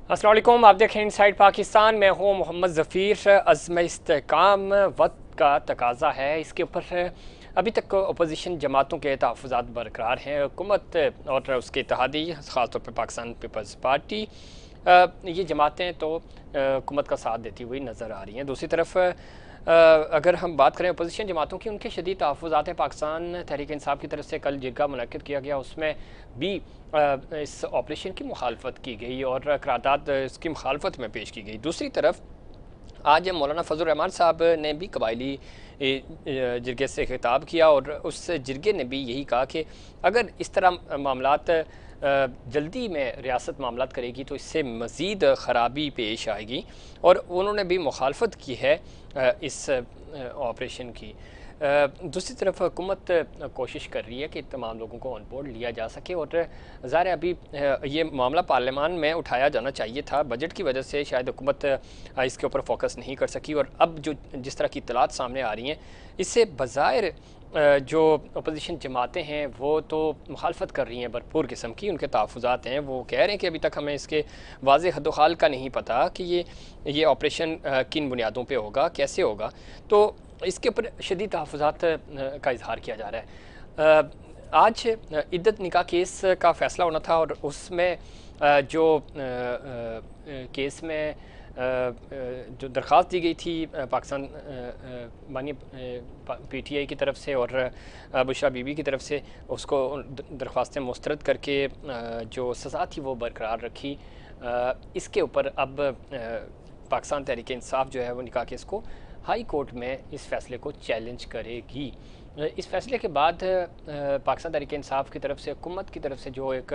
अस्सलाम वालेकुम, आप देखें इनसाइड पाकिस्तान। मैं हूँ मोहम्मद ज़फ़ीर। अज़्म इस्तेकाम वक्त का तकाजा है, इसके ऊपर अभी तक अपोजिशन जमातों के तहफ़्फ़ुज़ात बरकरार हैं। हुकूमत और उसके इत्तेहादी ख़ास तौर पर पाकिस्तान पीपल्स पार्टी, ये जमातें तो हुकूमत का साथ देती हुई नज़र आ रही हैं। दूसरी तरफ अगर हम बात करें अपोजिशन जमातों की, उनके शदीद तहफ़्फ़ुज़ात हैं। पाकिस्तान तहरीक इंसाफ की तरफ से कल जिरगा मुनक्किद किया गया, उसमें भी इस ऑपरेशन की मुखालफत की गई और करारदाद इसकी मुखालफत में पेश की गई। दूसरी तरफ आज मौलाना फजल रहमान साहब ने भी कबायली जिरगे से खिताब किया और उस जिरगे ने भी यही कहा कि अगर इस तरह मामलात जल्दी में रियासत मामलात करेगी तो इससे मज़ीद ख़राबी पेश आएगी, और उन्होंने भी मुखालफत की है इस ऑपरेशन की। दूसरी तरफ हुकूमत कोशिश कर रही है कि तमाम लोगों को ऑन बोर्ड लिया जा सके, और ज़ाहिर अभी ये मामला पार्लियामान में उठाया जाना चाहिए था। बजट की वजह से शायद हुकूमत इसके ऊपर फोकस नहीं कर सकी, और अब जो जिस तरह की इत्तलात सामने आ रही हैं, इससे बज़ाहिर जो अपोजिशन जमातें हैं वो तो मुखालफत कर रही हैं भरपूर किस्म की। उनके तहफ़्फ़ुज़ात हैं, वो कह रहे हैं कि अभी तक हमें इसके वाज़ेह हद्दोहाल का नहीं पता कि ये ऑपरेशन किन बुनियादों पे होगा, कैसे होगा। तो इसके ऊपर शदीद तहफ़्फ़ुज़ात का इज़हार किया जा रहा है। आज इद्दत निकाह केस का फ़ैसला होना था, और उसमें जो केस में जो दरख्वास्त दी गई थी पाकिस्तान मानी पीटीआई की तरफ से और बुशरा बीबी की तरफ से, उसको दरख्वास्तें मुस्तरद करके जो सज़ा थी वो बरकरार रखी। इसके ऊपर अब पाकिस्तान तहरीक इंसाफ जो है वो निकाह केस को हाई कोर्ट में इस फैसले को चैलेंज करेगी। इस फैसले के बाद पाकिस्तान तहरीक इंसाफ की तरफ से, हुकूमत की तरफ से जो एक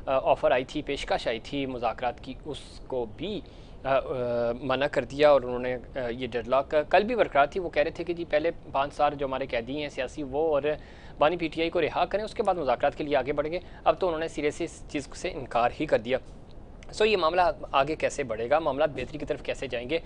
ऑफ़र आई थी, पेशकश आई थी मुज़ाकरात की, उसको भी मना कर दिया। और उन्होंने ये डेडलॉक कल भी बरकरार थी। वो कह रहे थे कि जी पहले 5 साल जो हमारे कैदी हैं सियासी, वो और बानी पीटीआई को रिहा करें, उसके बाद मुज़ाकरात के लिए आगे बढ़ेंगे। अब तो उन्होंने सिरे से इस चीज़ से इनकार ही कर दिया। सो ये मामला आगे कैसे बढ़ेगा, मामला बेहतरी की तरफ कैसे जाएंगे।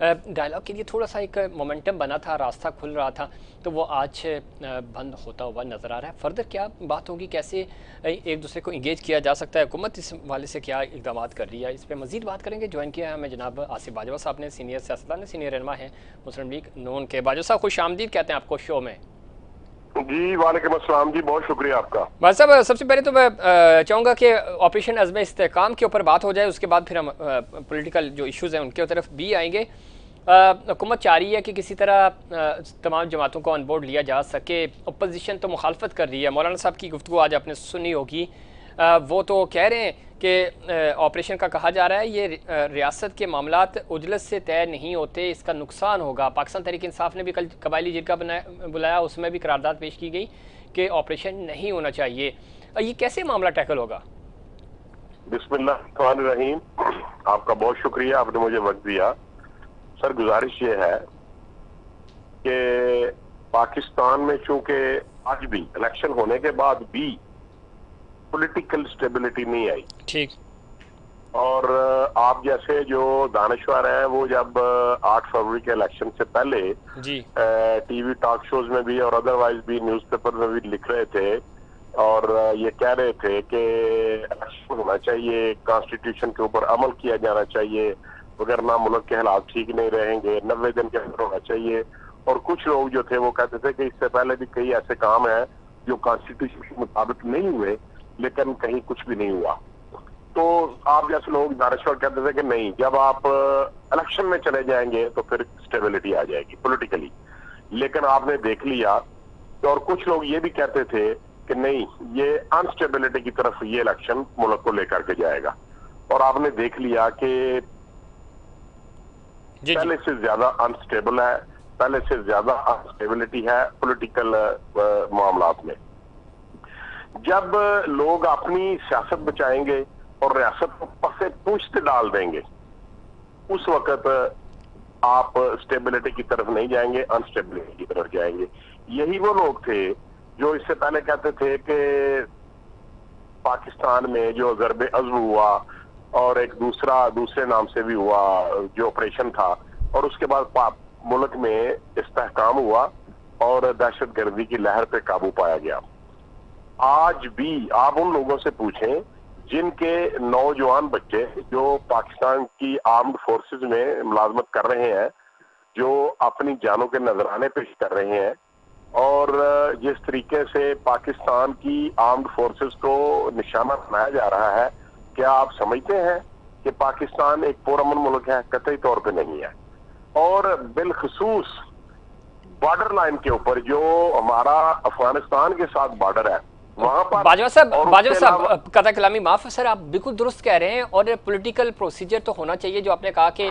डायलॉग के लिए थोड़ा सा एक मोमेंटम बना था, रास्ता खुल रहा था, तो वो आज बंद होता हुआ नज़र आ रहा है। फर्दर क्या बात होगी, कैसे एक दूसरे को इंगेज किया जा सकता है, हुकूमत इस वाले से क्या इकदाम कर रही है, इस पर मजीद बात करेंगे। ज्वाइन किया है हमें जनाब आसिफ बाजवा साहब ने, सीनियर सियासतदान, सीनियर रहनुमा हैं मुस्लिम लीग नून के। बाजवा साहब खुश आमदीद कहते हैं आपको शो में। जी वालेकुम अस्सलाम जी, बहुत शुक्रिया आपका। भाई साहब, सबसे पहले तो मैं चाहूँगा कि ऑपरेशन अज़्म इस्तेहकाम के ऊपर बात हो जाए, उसके बाद फिर हम पॉलिटिकल जो इश्यूज़ हैं उनके तरफ भी आएंगे। हुकूमत चाह रही है कि किसी तरह तमाम जमातों को ऑन बोर्ड लिया जा सके। अपोजिशन तो मुखालफत कर रही है। मौलाना साहब की गुफ्तगू आज आपने सुनी होगी। वो तो कह रहे हैं कि ऑपरेशन का कहा जा रहा है ये रियासत के मामलात उजलत से तय नहीं होते, इसका नुकसान होगा। पाकिस्तान तहरीक इंसाफ ने भी कल कबायली जिरगा बुलाया, उसमें भी करारदाद पेश की गई कि ऑपरेशन नहीं होना चाहिए। ये कैसे मामला टैकल होगा? बिस्मिल्लाहिर्रहमानिर्रहीम। आपका बहुत शुक्रिया, आपने मुझे वक्त दिया। सर, गुजारिश ये है कि पाकिस्तान में चूंकि आज भी इलेक्शन होने के बाद भी पॉलिटिकल स्टेबिलिटी नहीं आई, ठीक। और आप जैसे जो दानिशवर हैं वो जब 8 फरवरी के इलेक्शन से पहले जी टीवी टॉक शोज में भी और अदरवाइज भी न्यूज़पेपर में भी लिख रहे थे और ये कह रहे थे कि इलेक्शन होना चाहिए, कॉन्स्टिट्यूशन के ऊपर अमल किया जाना चाहिए, वगरना मुल्क के हालात ठीक नहीं रहेंगे, 90 दिन के अंदर होना चाहिए। और कुछ लोग जो थे वो कहते थे कि इससे पहले भी कई ऐसे काम हैं जो कॉन्स्टिट्यूशन के मुताबिक नहीं हुए, लेकिन कहीं कुछ भी नहीं हुआ। तो आप जैसे लोग दानिश्वर कहते थे कि नहीं, जब आप इलेक्शन में चले जाएंगे तो फिर स्टेबिलिटी आ जाएगी पॉलिटिकली। लेकिन आपने देख लिया, और कुछ लोग ये भी कहते थे कि नहीं, ये अनस्टेबिलिटी की तरफ ये इलेक्शन मुल्क को लेकर के जाएगा। और आपने देख लिया कि पहले से ज्यादा अनस्टेबल है, पहले से ज्यादा अनस्टेबिलिटी है पॉलिटिकल मामलात में। जब लोग अपनी सियासत बचाएंगे और रियासत को पसे पूछते डाल देंगे, उस वक्त आप स्टेबिलिटी की तरफ नहीं जाएंगे, अनस्टेबिलिटी की तरफ जाएंगे। यही वो लोग थे जो इससे पहले कहते थे कि पाकिस्तान में जो ज़रबे अज़्म हुआ और एक दूसरे नाम से भी हुआ जो ऑपरेशन था, और उसके बाद मुल्क में इस्तेहकाम हुआ और दहशतगर्दी की लहर पे काबू पाया गया। आज भी आप उन लोगों से पूछें जिनके नौजवान बच्चे जो पाकिस्तान की आर्म्ड फोर्सेस में मुलाजमत कर रहे हैं, जो अपनी जानों के नजराने पेश कर रहे हैं, और जिस तरीके से पाकिस्तान की आर्म्ड फोर्सेस को निशाना बनाया जा रहा है, क्या आप समझते हैं कि पाकिस्तान एक पुरअमन मुल्क है? कतई तौर पे नहीं है। और बिलखसूस बॉर्डर लाइन के ऊपर जो हमारा अफगानिस्तान के साथ बॉर्डर है, वहां पर बाजवा साहब कथा कलामी माफ सर, आप बिल्कुल दुरुस्त कह रहे हैं। और पॉलिटिकल प्रोसीजर तो होना चाहिए। जो आपने कहा कि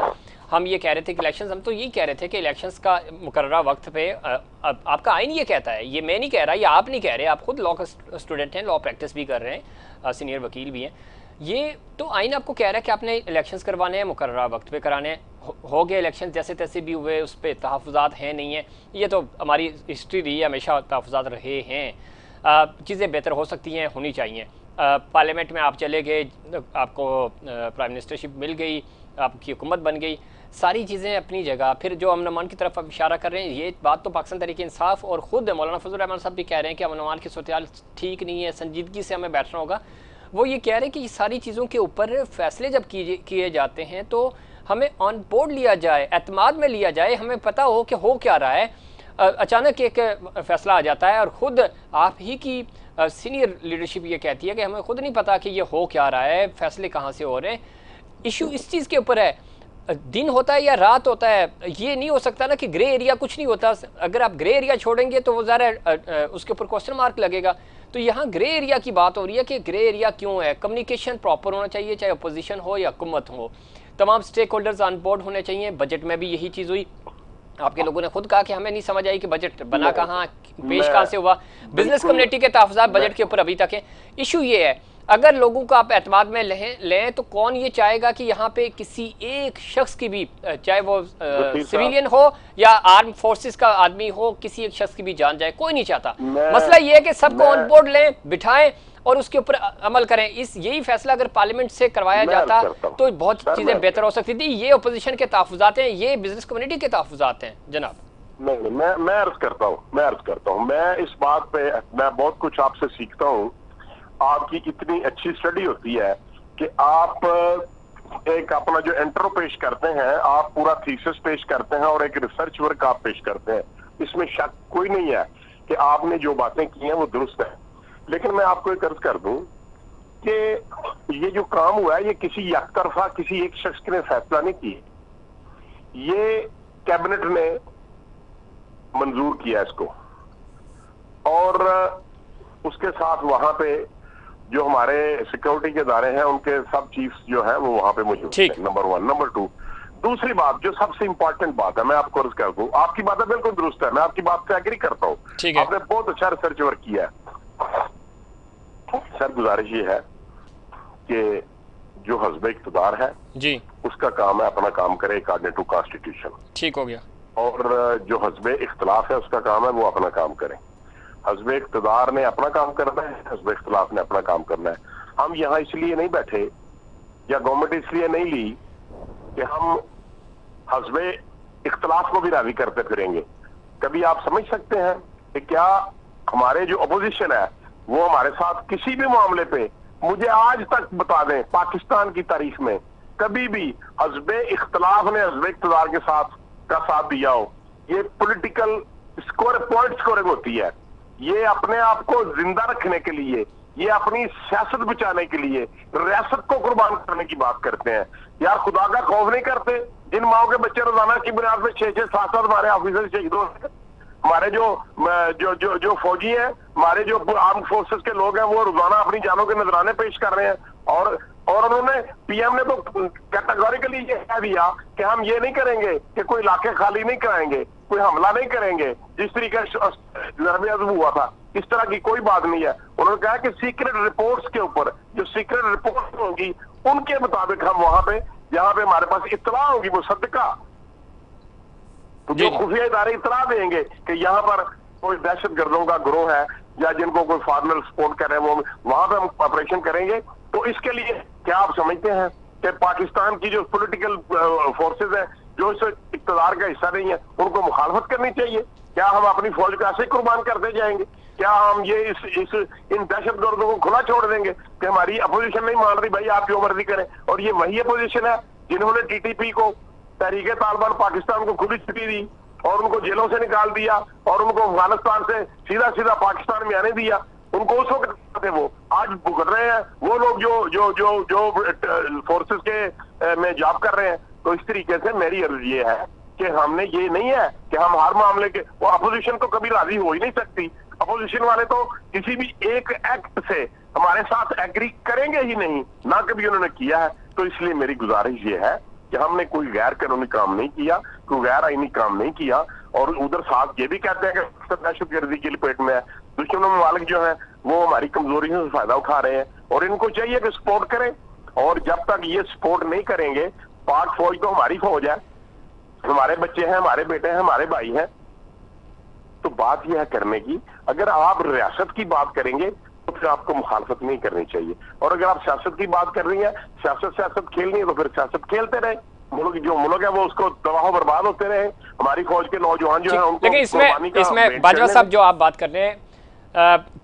हम ये कह रहे थे कि इलेक्शंस, हम तो यही कह रहे थे कि इलेक्शंस का मुकर्ररा वक्त पे आपका आइन ये कहता है, ये मैं नहीं कह रहा, ये आप नहीं कह रहे, आप खुद लॉ का स्टूडेंट हैं, लॉ प्रैक्टिस भी कर रहे हैं, सीनियर वकील भी हैं। ये तो आइन आपको कह रहा है कि आपने इलेक्शंस करवाने हैं, मुकर्ररा वक्त पे कराने हैं। हो गए इलेक्शन जैसे तैसे भी हुए, उस पर तहफ़्फ़ुज़ात हैं नहीं है, ये तो हमारी हिस्ट्री रही है, हमेशा तहफ़्फ़ुज़ात रहे हैं। चीज़ें बेहतर हो सकती हैं, होनी चाहिए। पार्लियामेंट में आप चले गए, आपको प्राइम मिनिस्टरशिप मिल गई, आपकी हुकूमत बन गई, सारी चीज़ें अपनी जगह। फिर जो अमन अमान की तरफ आप इशारा कर रहे हैं, ये बात तो पाकिस्तान तहरीक इंसाफ और ख़ुद मौलाना फजल रहमान साहब भी कह रहे हैं कि अमन अमान की सूरत ठीक नहीं है, संजीदगी से हमें बैठना होगा। वो ये कह रहे हैं कि सारी चीज़ों के ऊपर फैसले जब किए जाते हैं तो हमें ऑन बोर्ड लिया जाए, एतमाद में लिया जाए, हमें पता हो कि हो क्या रहा है। अचानक एक फैसला आ जाता है और ख़ुद आप ही की सीनियर लीडरशिप ये कहती है कि हमें खुद नहीं पता कि ये हो क्या रहा है, फैसले कहाँ से हो रहे हैं। इशू इस चीज़ के ऊपर है, दिन होता है या रात होता है, ये नहीं हो सकता ना कि ग्रे एरिया कुछ नहीं होता। अगर आप ग्रे एरिया छोड़ेंगे तो वो ज़रा उसके ऊपर क्वेश्चन मार्क लगेगा। तो यहाँ ग्रे एरिया की बात हो रही है कि ग्रे एरिया क्यों है। कम्युनिकेशन प्रॉपर होना चाहिए, चाहे अपोजिशन हो या हुकूमत हो, तमाम स्टेक होल्डर्स ऑन बोर्ड होने चाहिए। बजट में भी यही चीज़ हुई, आपके लोगों ने खुद कहा कि हमें नहीं समझ आई कि बजट बना कहाँ, पेश कहाँ से हुआ। बिजनेस कम्युनिटी के तहफ़्फ़ुज़ात बजट के ऊपर अभी तक है। इशू ये है, अगर लोगों को आप एतमाद में लें तो कौन ये चाहेगा कि यहाँ पे किसी एक शख्स की भी, चाहे वो सिविलियन हो या आर्म फोर्सेस का आदमी हो, किसी एक शख्स की भी जान जाए, कोई नहीं चाहता। मसला ये है कि सबको ऑन बोर्ड लें, बिठाएं और उसके ऊपर अमल करें। यही फैसला अगर पार्लियामेंट से करवाया जाता तो बहुत चीजें बेहतर हो सकती थी। ये अपोजिशन के तहफ़्फ़ुज़ात हैं, ये बिजनेस कम्युनिटी के तहफ़्फ़ुज़ात हैं जनाब। नहीं, मैं अर्ज करता हूँ, मैं इस बात पे मैं बहुत कुछ आपसे सीखता हूँ। आपकी इतनी अच्छी स्टडी होती है कि आप एक अपना जो इंट्रो पेश करते हैं, आप पूरा थीसिस पेश करते हैं और एक रिसर्च वर्क आप पेश करते हैं। इसमें शक कोई नहीं है कि आपने जो बातें की हैं वो दुरुस्त है। लेकिन मैं आपको एक अर्ज कर दूं कि ये जो काम हुआ है, ये किसी एकतरफा किसी एक शख्स ने फैसला नहीं किया, ये कैबिनेट ने मंजूर किया इसको, और उसके साथ वहां पे जो हमारे सिक्योरिटी के इदारे हैं उनके सब चीफ्स जो है वो वहां पे मौजूद हैं। नंबर 1। नंबर 2, दूसरी बात जो सबसे इंपॉर्टेंट बात है, मैं आपको अर्ज कर दूं, आपकी बात बिल्कुल दुरुस्त है, मैं आपकी बात से एग्री करता हूँ, आपने बहुत अच्छा रिसर्च वर्क किया है। सर गुजारिश ये है कि जो हस्ब इख्तिदार है जी, उसका काम है अपना काम करे अकॉर्डिंग टू कॉन्स्टिट्यूशन, ठीक हो गया। और जो हस्ब इख्तिलाफ है उसका काम है वो अपना काम करे। हस्ब इख्तिदार ने अपना काम करना है, हस्ब इख्तिलाफ ने अपना काम करना है। हम यहाँ इसलिए नहीं बैठे या गवर्नमेंट इसलिए नहीं ली कि हम हस्ब इख्तिलाफ को भी राजी करते फिरेंगे। कभी आप समझ सकते हैं कि क्या हमारे जो अपोजिशन है वो हमारे साथ किसी भी मामले पे, मुझे आज तक बता दें पाकिस्तान की तारीख में कभी भी हस्ब इख्तिलाफ ने हस्ब इख्तिदार के साथ दिया हो? ये पॉलिटिकल पॉइंट स्कोरिंग होती है, ये अपने आप को जिंदा रखने के लिए, ये अपनी सियासत बचाने के लिए रियासत को कुर्बान करने की बात करते हैं। यार खुदा का खौफ नहीं करते? जिन माओ के बच्चे रोजाना की बुनियाद पर 6-6, 7-7 हमारे ऑफिसर शहीद हो, हमारे जो फौजी हैं, हमारे जो आर्म फोर्सेस के लोग हैं, वो रोजाना अपनी जानों के नजराने पेश कर रहे हैं। और उन्होंने, पीएम ने तो कैटेगोरिकली ये कह दिया कि हम ये नहीं करेंगे कि कोई इलाके खाली नहीं कराएंगे, कोई हमला नहीं करेंगे, जिस तरीके से हुआ था इस तरह की कोई बात नहीं है। उन्होंने कहा कि सीक्रेट रिपोर्ट्स के ऊपर, जो सीक्रेट रिपोर्ट होंगी उनके मुताबिक हम वहां पे, जहां पे हमारे पास इत्तला होगी मुसद्दका, जो खुफिया इदारे इत्तला देंगे कि यहाँ पर कोई दहशतगर्दों का गिरोह है या जिनको कोई फॉर्मल सपोर्ट कर रहे हैं, वो वहां पे हम ऑपरेशन करेंगे। तो इसके लिए क्या आप समझते हैं कि पाकिस्तान की जो पॉलिटिकल फोर्सेस हैं जो इस इक़्तिदार का हिस्सा नहीं है, उनको मुखालफत करनी चाहिए? क्या हम अपनी फौज को ऐसे ही कुर्बान करते जाएंगे? क्या हम ये इस इन दहशतगर्दों को खुला छोड़ देंगे कि हमारी अपोजिशन नहीं मान रही, भाई आप जो मर्जी करें? और ये वही अपोजिशन है जिन्होंने टीटीपी को, तहरीके तालिबान पाकिस्तान को खुली छुट्टी दी और उनको जेलों से निकाल दिया और उनको अफगानिस्तान से सीधा सीधा पाकिस्तान में आने दिया। उनको उस वक्त थे, वो आज भुगत रहे हैं वो लोग जो जो जो जो फोर्सेस के में जॉब कर रहे हैं। तो इस तरीके से मेरी अर्ज ये है कि हमने, ये नहीं है कि हम हर मामले के, वो अपोजिशन तो कभी राजी हो ही नहीं सकती। अपोजिशन वाले तो किसी भी एक एक्ट से हमारे साथ एग्री करेंगे ही नहीं, ना कभी उन्होंने किया है। तो इसलिए मेरी गुजारिश ये है कि हमने कोई गैर कानूनी काम नहीं किया, कोई गैर आईनी काम नहीं किया। और उधर साथ ये भी कहते हैं कि दहशतगर्दी की लपेट में है। दुश्मन ममालिक जो है वो हमारी कमजोरी से फायदा उठा रहे हैं और इनको चाहिए कि सपोर्ट करें। और जब तक ये सपोर्ट नहीं करेंगे, पाक फौज तो हमारी फौज है, हमारे बच्चे हैं, हमारे बेटे हैं, हमारे भाई हैं। तो बात यह है करने की, अगर आप रियासत की बात करेंगे तो फिर आपको मुखालफत नहीं करनी चाहिए। और अगर आप सियासत की बात कर रही हैं, सियासत खेलनी है तो फिर सियासत खेलते रहे। मुल्क है वो उसको तबाह बर्बाद होते रहे। हमारी फौज के नौजवान जो है उनको, लेकिन इसमें बाजवा साहब जो आप बात कर रहे हैं,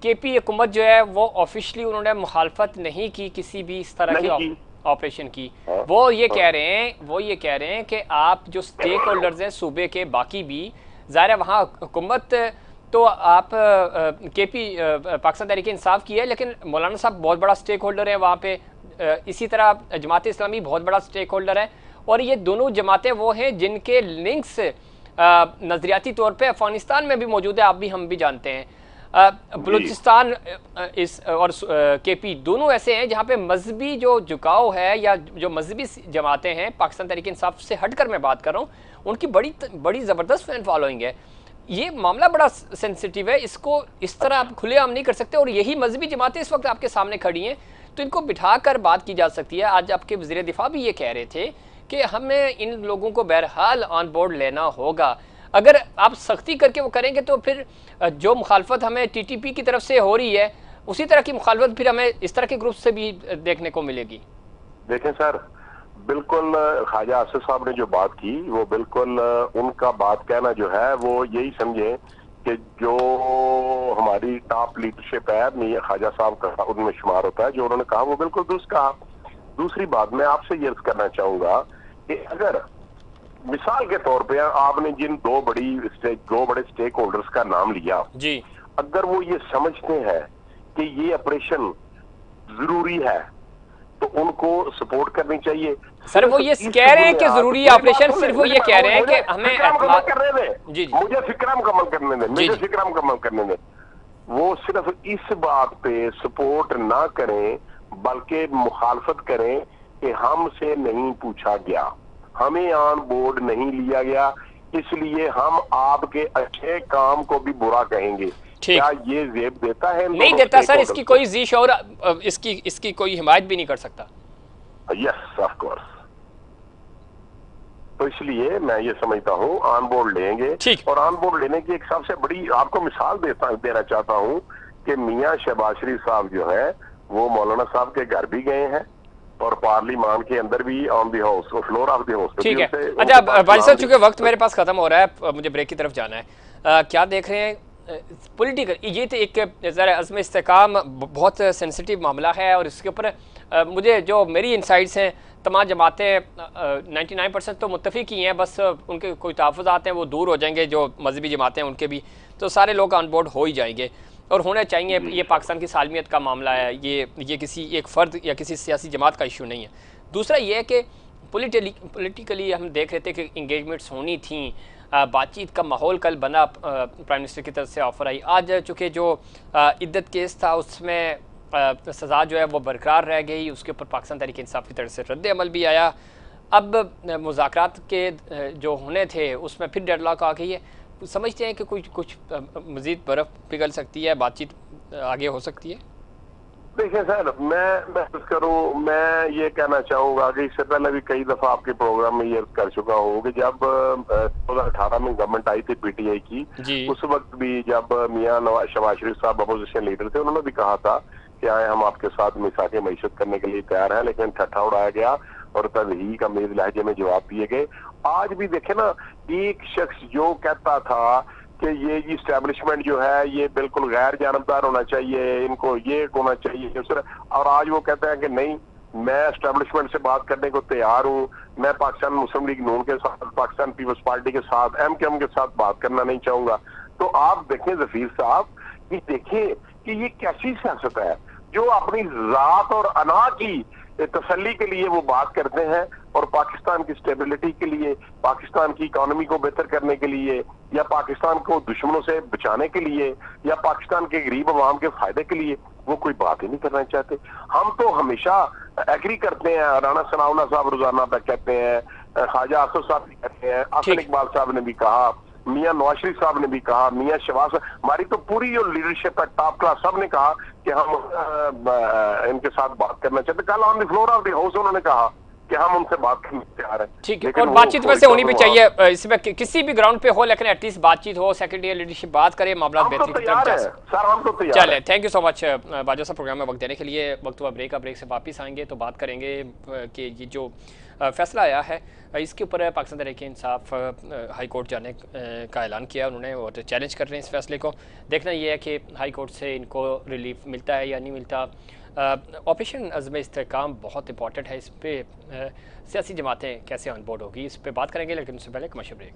केपी हुकूमत जो है वो ऑफिशियली उन्होंने मुखालफत नहीं की किसी भी इस तरह की ऑपरेशन की। वो ये कह रहे हैं कि आप जो स्टेक होल्डर्स हैं सूबे के, बाकी भी ज़ाहिर है वहाँ हुकूमत तो आप केपी पाकिस्तान तहरीक इंसाफ की है, लेकिन मौलाना साहब बहुत बड़ा स्टेक होल्डर है वहाँ पे। इसी तरह जमात इस्लामी बहुत बड़ा स्टेक होल्डर है। और ये दोनों जमातें वो हैं जिनके लिंक्स नज़रियाती तौर पे अफगानिस्तान में भी मौजूद है, आप भी हम भी जानते हैं। बलूचिस्तान इस और केपी दोनों ऐसे हैं जहाँ पे मजहबी जो झुकाव है या जो मजहबी जमातें हैं, पाकिस्तान तहरीक इंसाफ से हटकर मैं बात कर रहा हूँ, उनकी बड़ी ज़बरदस्त फैन फॉलोइंग है। ये मामला बड़ा सेंसिटिव है, इसको इस तरह आप खुलेआम नहीं कर सकते। और यही मजहबी जमातें इस वक्त आपके सामने खड़ी हैं, तो इनको बिठाकर बात की जा सकती है। आज आपके वज़ीर दिफा भी ये कह रहे थे कि हमें इन लोगों को बहरहाल ऑन बोर्ड लेना होगा। अगर आप सख्ती करके वो करेंगे तो फिर जो मुखालफत हमें टीटीपी की तरफ से हो रही है, उसी तरह की मुखालफत फिर हमें इस तरह के ग्रुप से भी देखने को मिलेगी। देखें सर, बिल्कुल ख्वाजा आसिफ साहब ने जो बात की वो बिल्कुल उनका बात कहना जो है वो यही समझे कि जो हमारी टॉप लीडरशिप है, मियां ख्वाजा साहब का उनमें शुमार होता है। जो उन्होंने कहा वो बिल्कुल दुरुस्त कहा। दूसरी बात मैं आपसे ये अर्ज करना चाहूंगा कि अगर मिसाल के तौर पे आपने जिन दो बड़े स्टेक होल्डर्स का नाम लिया जी, अगर वो ये समझते हैं कि ये ऑपरेशन जरूरी है तो उनको सपोर्ट करनी चाहिए। सर वो ये कह रहे हैं कि जरूरी है ऑपरेशन, सिर्फ वो ये कह रहे हैं कि हमें करने दें। जी, मुझे फिक्रा मुकम्मल करने दें, मुझे फिक्रा मुकम्मल करने दें। वो सिर्फ इस बात पे सपोर्ट ना करें बल्कि मुखालफत करें कि हमसे नहीं पूछा गया, हमें ऑन बोर्ड नहीं लिया गया, इसलिए हम आपके अच्छे काम को भी बुरा कहेंगे। क्या ये जेब देता है? नहीं देता सर, इसकी कोई जीश और इसकी कोई हिमायत भी नहीं कर सकता। Yes of course. तो इसलिए मैं ये समझता हूँ ऑन बोर्ड लेंगे। और ऑन बोर्ड लेने की एक सबसे बड़ी आपको मिसाल देना चाहता हूँ कि मियां शहबाज शरीफ साहब जो है वो मौलाना साहब के घर भी गए हैं और पार्लिमान के अंदर भी on the house, floor of the house. ठीक है, अच्छा भाई साहब, चूंकि वक्त मेरे पास खत्म हो रहा है, मुझे ब्रेक की तरफ जाना है। क्या देख रहे हैं पॉलिटिकल, ये तो एक ज़रा अज़्म इस्तेकाम बहुत सेंसिटिव मामला है और इसके ऊपर मुझे जो मेरी इनसाइट्स हैं, तमाम जमातें 99% तो मुत्तफ़िक ही हैं, बस उनके कोई तहफ़्फ़ुज़ात हैं वो दूर हो जाएंगे, जो मजहबी जमातें हैं उनके भी, तो सारे लोग ऑन बोर्ड हो ही जाएंगे और होने चाहिए। ये पाकिस्तान की सालमियत का मामला है, ये किसी एक फ़र्द या किसी सियासी जमात का इशू नहीं है। दूसरा ये है कि पॉलिटिकली हम देख रहे थे कि इंगेजमेंट्स होनी थी, बातचीत का माहौल कल बना, प्राइम मिनिस्टर की तरफ से ऑफ़र आई। आज चूँकि जो इद्दत केस था उसमें सज़ा जो है वो बरकरार रह गई, उसके ऊपर पाकिस्तान तहरीक इंसाफ की तरफ से रद्द अमल भी आया। अब मुज़ाकरात के जो होने थे उसमें फिर डेडलॉक आ गई है। समझते हैं कि कुछ मज़ीद बर्फ़ पिघल सकती है, बातचीत आगे हो सकती है। देखिए सर, मैं ये कहना चाहूँगा कि इससे पहले भी कई दफ़ा आपके प्रोग्राम में ये कर चुका हूँ कि जब 2018 में गवर्नमेंट आई थी पीटीआई की, उस वक्त भी जब मियां शहबाज शरीफ साहब अपोजिशन लीडर थे, उन्होंने भी कहा था कि आए हम आपके साथ मिसाके मईशत करने के लिए तैयार हैं, लेकिन ठट्ठा उड़ाया गया और तज़हीक अमीर लहजे में जवाब दिए गए। आज भी देखे ना, एक शख्स जो कहता था कि ये इस्टेब्लिशमेंट जो है ये बिल्कुल गैर जानबदार होना चाहिए, इनको ये होना चाहिए। और आज वो कहते हैं कि नहीं, मैं एस्टेब्लिशमेंट से बात करने को तैयार हूँ, मैं पाकिस्तान मुस्लिम लीग नून के साथ, पाकिस्तान पीपल्स पार्टी के साथ, MKM के साथ बात करना नहीं चाहूंगा। तो आप देखें जफीर साहब, ये देखें कि ये कैसी सियासत है जो अपनी जात और अना की तसल्ली के लिए वो बात करते हैं, और पाकिस्तान की स्टेबिलिटी के लिए, पाकिस्तान की इकोनॉमी को बेहतर करने के लिए, या पाकिस्तान को दुश्मनों से बचाने के लिए, या पाकिस्तान के गरीब अवाम के फायदे के लिए वो कोई बात ही नहीं करना चाहते। हम तो हमेशा एग्री करते हैं, राणा सनाउल्लाह साहब रोजाना पे कहते हैं, ख्वाजा आसिफ साहब भी कहते हैं, हसन इकबाल साहब ने भी कहा, मियां नवाज शरीफ साहब ने भी कहा, मियां शहबाज, हमारी तो पूरी जो लीडरशिप है टॉप क्लास, सब ने कहा कि हम इनके साथ बात करना चाहते। कल on the floor of the house उन्होंने कहा कि हम उनसे बात करने तैयार हैं। ठीक है, और बातचीत वैसे होनी भी चाहिए, इसमें किसी भी ग्राउंड पे हो, लेकिन एटलीस्ट बातचीत हो, सेक्रेटरी लीडरशिप बात करे, मामला बेहतरी की तरफ जा सके। सर हम तो तैयार हैं। चले, thank you so much Bajwa साहब, प्रोग्राम में वक्त देने के लिए। वक्त हुआ ब्रेक का, ब्रेक से वापस आएंगे तो बात करेंगे कि ये जो फैसला आया है इसके ऊपर पाकिस्तान तहरीक-ए-इंसाफ हाई कोर्ट जाने का ऐलान किया उन्होंने, और चैलेंज कर रहे हैं इस फैसले को। देखना ये है कि हाई कोर्ट से इनको रिलीफ मिलता है या नहीं मिलता। ऑपरेशन अज़्म इस्तेहकाम बहुत इंपॉर्टेंट है, इस पर सियासी जमातें कैसे ऑन बोर्ड होगी, इस पर बात करेंगे, लेकिन उससे पहले कमर्शियल ब्रेक।